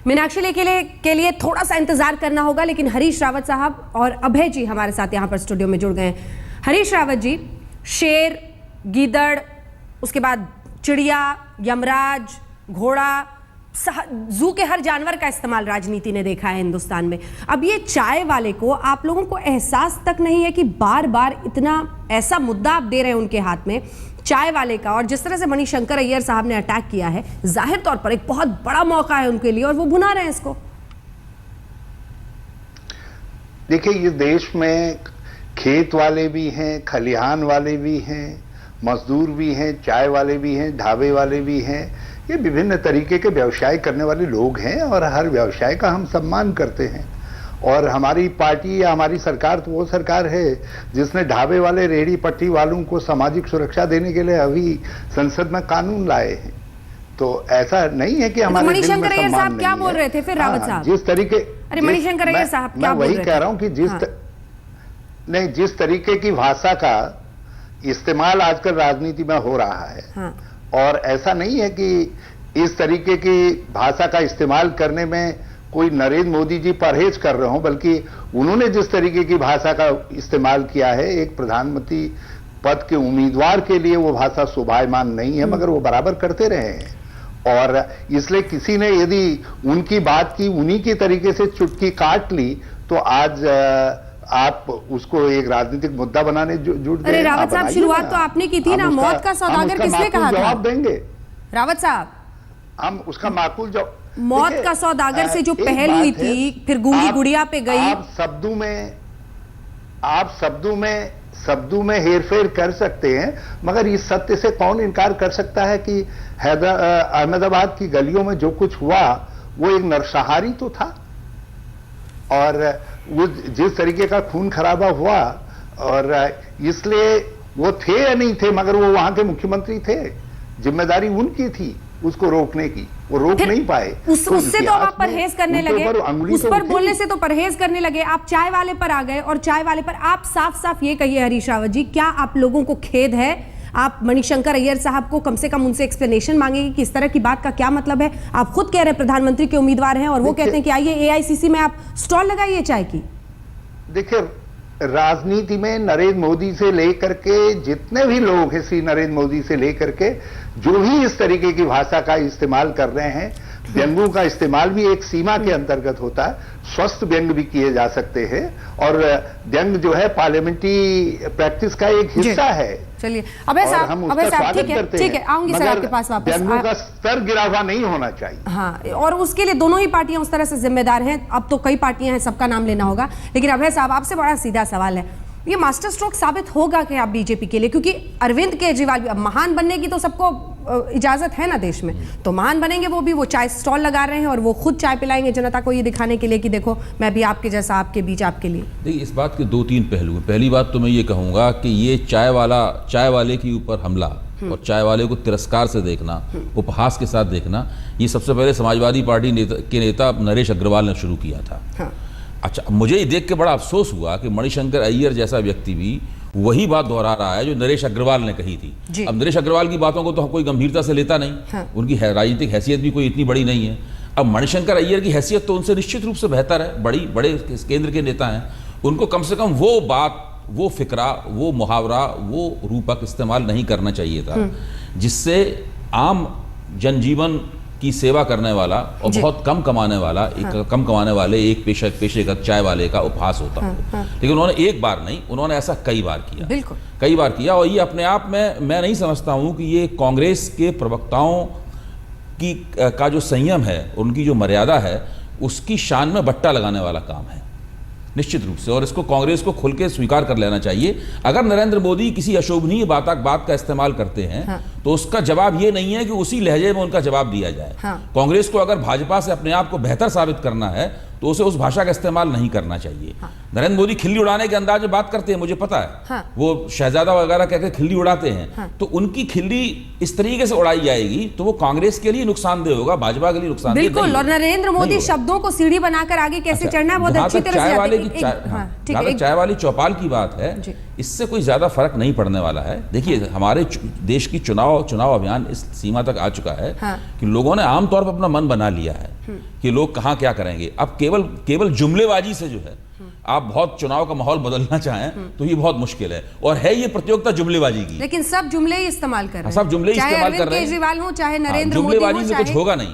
मीनाक्षी के लिए थोड़ा सा इंतजार करना होगा, लेकिन हरीश रावत साहब और अभय जी हमारे साथ यहाँ पर स्टूडियो में जुड़ गए हैं। हरीश रावत जी, शेर, गीदड़, उसके बाद चिड़िया, यमराज, घोड़ा, जू के हर जानवर का इस्तेमाल राजनीति ने देखा है हिंदुस्तान में। अब ये चाय वाले को आप लोगों को एहसास तक नहीं है कि बार बार इतना ऐसा मुद्दा आप दे रहे हैं उनके हाथ में, चाय वाले का, और जिस तरह से मणिशंकर अय्यर साहब ने अटैक किया है, जाहिर तौर पर एक बहुत बड़ा मौका है उनके लिए और वो भुना रहे हैं इसको। देखिए, ये देश में खेत वाले भी हैं, खलिहान वाले भी हैं, मजदूर भी हैं, चाय वाले भी हैं, ढाबे वाले भी हैं। ये विभिन्न तरीके के व्यवसाय करने वाले लोग हैं और हर व्यवसाय का हम सम्मान करते हैं। और हमारी पार्टी या हमारी सरकार तो वो सरकार है जिसने ढाबे वाले, रेहड़ी पट्टी वालों को सामाजिक सुरक्षा देने के लिए अभी संसद में कानून लाए हैं। तो ऐसा नहीं है कि हमारे मणिशंकर अय्यर साहब क्या बोल रहे थे फिर रावत साहब? जिस तरीके, अरे मणिशंकर अय्यर साहब क्या बोल रहे थे? मैं वही कह रहा हूं कि जिस तरीके की भाषा का इस्तेमाल आजकल राजनीति में हो रहा है, और ऐसा नहीं है कि इस तरीके की भाषा का इस्तेमाल करने में कोई नरेंद्र मोदी जी परहेज कर रहे हो, बल्कि उन्होंने जिस तरीके की भाषा का इस्तेमाल किया है, एक प्रधानमंत्री पद के उम्मीदवार के लिए वो भाषा शोभायमान नहीं है, मगर वो बराबर करते रहे हैं। और इसलिए किसी ने यदि उनकी बात की उन्हीं की तरीके से चुटकी काट ली तो आज आप उसको एक राजनीतिक मुद्दा बनाने जुट गए। अरे रावत साहब, शुरुआत तो आपने की थी ना, मौत का सौदागर किसने कहा था? जवाब देंगे रावत साहब, हम उसका माकूल जवाब। मौत का सौदागर से जो पहल हुई थी, फिर गूंगी गुड़िया पे गई। आप शब्दों में हेरफेर कर सकते हैं, मगर इस सत्य से कौन इनकार कर सकता है कि अहमदाबाद की गलियों में जो कुछ हुआ वो एक नरसंहारी तो था। और वो जिस तरीके का खून खराबा हुआ, और इसलिए वो थे या नहीं थे, मगर वो वहां के मुख्यमंत्री थे, जिम्मेदारी उनकी थी उसको रोकने की, वो रोक नहीं पाए। उससे तो आप परहेज करने लगे, उस पर बोलने से तो परहेज करने लगे। आप चाय वाले पर आ गए, और चाय वाले पर आप साफ साफ ये कहिए हरीश रावत जी, क्या आप लोगों को खेद है? आप मणिशंकर अय्यर साहब को कम से कम उनसे एक्सप्लेनेशन मांगेंगे कि इस तरह की बात का क्या मतलब है? आप खुद कह रहे हैं प्रधानमंत्री के उम्मीदवार हैं, और वो कहते हैं कि आइए एआईसीसी में आप स्टॉल लगाइए चाय की। देखिए, राजनीति में नरेंद्र मोदी से लेकर के जितने भी लोग हैं, श्री नरेंद्र मोदी से लेकर के जो भी इस तरीके की भाषा का इस्तेमाल कर रहे हैं, व्यंग्यों का इस्तेमाल भी एक सीमा के अंतर्गत होता है। स्वस्थ व्यंग्य भी किए जा सकते हैं, और व्यंग्य जो है पार्लियामेंट्री प्रैक्टिस का एक हिस्सा है। चलिए अभय साहब, ठीक है, आऊंगी सर आपके पास वापस। व्यंग्यों का स्तर गिरा हुआ नहीं होना चाहिए। हाँ, और उसके लिए दोनों ही पार्टियां उस तरह से जिम्मेदार हैं। अब तो कई पार्टियां हैं, सबका नाम लेना होगा, लेकिन अभय साहब आपसे बड़ा सीधा सवाल है, ये मास्टर स्ट्रोक साबित होगा क्या बीजेपी के लिए? क्योंकि अरविंद केजरीवाल भी, अब महान बनने की तो सबको इजाजत है ना देश में, तो महान बनेंगे वो भी, वो चाय स्टॉल लगा रहे हैं और वो खुद चाय पिलाएंगे जनता को, ये दिखाने के लिए कि देखो मैं भी आपके जैसा, आपके बीच, आपके लिए। देखिए, इस बात के दो तीन पहलू हैं। पहली बात तो मैं ये कहूँगा कि ये चाय वाले के ऊपर हमला और चाय वाले को तिरस्कार से देखना, उपहास के साथ देखना, ये सबसे पहले समाजवादी पार्टी के नेता नरेश अग्रवाल ने शुरू किया था। अच्छा, मुझे ये देख के बड़ा अफसोस हुआ कि मणिशंकर अय्यर जैसा व्यक्ति भी वही बात दोहरा रहा है जो नरेश अग्रवाल ने कही थी। अब नरेश अग्रवाल की बातों को तो कोई गंभीरता से लेता नहीं, उनकी राजनीतिक हैसियत भी कोई इतनी बड़ी नहीं है। अब मणिशंकर अय्यर की हैसियत तो उनसे निश्चित रूप से बेहतर है, बड़े केंद्र के नेता हैं, उनको कम से कम वो बात, वो फिक्रा, वो मुहावरा, वो रूपक इस्तेमाल नहीं करना चाहिए था, जिससे आम जनजीवन की सेवा करने वाला और बहुत कम कमाने वाले एक पेशेगत चाय वाले का उपहास होता हो। लेकिन उन्होंने एक बार नहीं, उन्होंने ऐसा कई बार किया, बिल्कुल कई बार किया। और ये अपने आप में मैं नहीं समझता हूँ कि ये कांग्रेस के प्रवक्ताओं का जो संयम है, उनकी जो मर्यादा है, उसकी शान में बट्टा लगाने वाला काम है निश्चित रूप से, और इसको कांग्रेस को खुल के स्वीकार कर लेना चाहिए। अगर नरेंद्र मोदी किसी अशोभनीय बात का इस्तेमाल करते हैं, तो उसका जवाब ये नहीं है कि उसी लहजे में उनका जवाब दिया जाए। कांग्रेस को अगर भाजपा से अपने आप को बेहतर साबित करना है तो उसे उस भाषा का इस्तेमाल नहीं करना चाहिए। नरेंद्र मोदी खिल्ली उड़ाने के अंदाज में बात करते हैं, मुझे पता है, वो शहजादा वगैरह कहकर खिल्ली उड़ाते हैं, तो उनकी खिल्ली इस तरीके से उड़ाई जाएगी तो वो कांग्रेस के लिए नुकसानदेह होगा, भाजपा के लिए नुकसानदेह नहीं। बिल्कुल, और नरेंद्र मोदी शब्दों को सीढ़ी बनाकर आगे कैसे चढ़ना है, बहुत अच्छी तरह से। चाय वाली चौपाल की बात है, इससे कोई ज्यादा फर्क नहीं पड़ने वाला है। देखिए, हमारे देश की चुनाव अभियान इस सीमा तक आ चुका है कि लोगों ने आमतौर पर अपना मन बना लिया है कि लोग कहाँ क्या करेंगे। अब केवल जुमलेबाजी से जो है आप बहुत चुनाव का माहौल बदलना चाहें तो ये बहुत मुश्किल है, और है ये प्रतियोगिता जुमलेबाजी की। लेकिन सब जुमले ही इस्तेमाल कर रहे हैं, सब जुमले ही चाहे इस्तेमाल कर अरविंद रहे हैं। केजरीवाल हो, चाहे नरेंद्र मोदी हो, जुमलेबाजी से कुछ होगा नहीं।